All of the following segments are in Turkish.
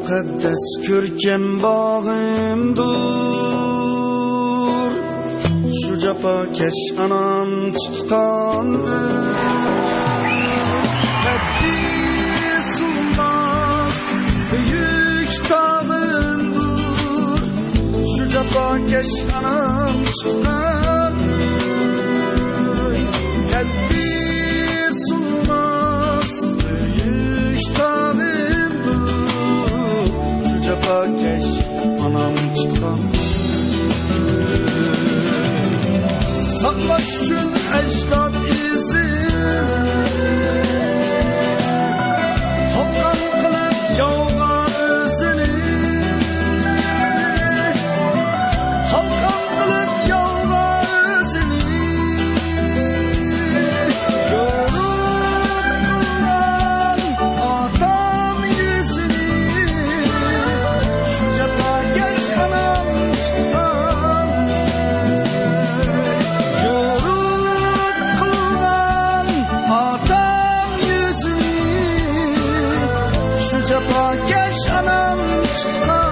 Mukaddes körkem bağımdır, şu cefakeş anam tutkan Tebbis olmaz büyük tağımdır, şu cefakeş anam tutkan Tebbis olmaz büyük tağımdır, şu cefakeş anam tutkan Saklaş üçün ecdad izi Tolgan kılıp yağar özünü Halkan kılıp yağar özünü Yoruk kılan adam yüzünü Şu cefakeş anam tutkan Şu cefakeş anam tutkan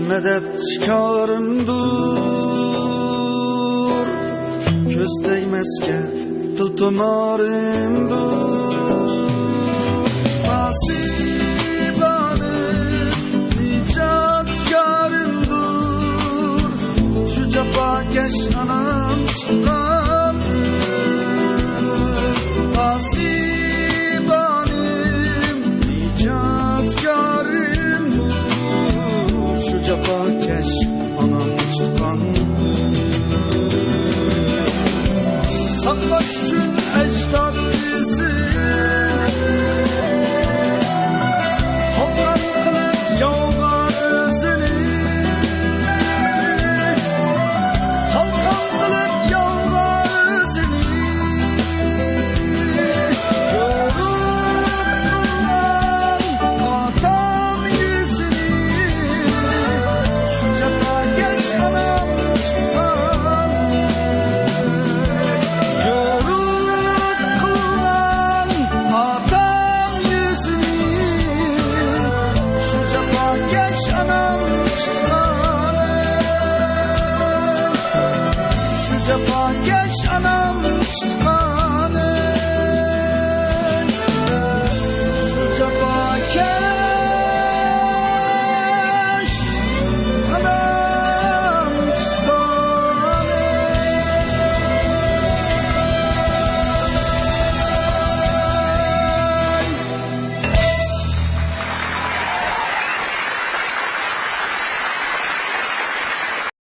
Medetkarımdır, göz değmezke dil tomarımdır Nasibanım nicatkarımdır, şu cefakeş anam tutkan Nasibanım nicatkarımdır, şu cefakeş anam tutkan Saklaş üçün ecdad izin Tolgan kılıp yağar özünü Halkan kılıp yağar özünü Yoruk kılan adam yüzünü Şu cefakeş anam tutkan Yoruk kılan adam yüzünü Şu cefakeş anam tutkan Şu cefakeş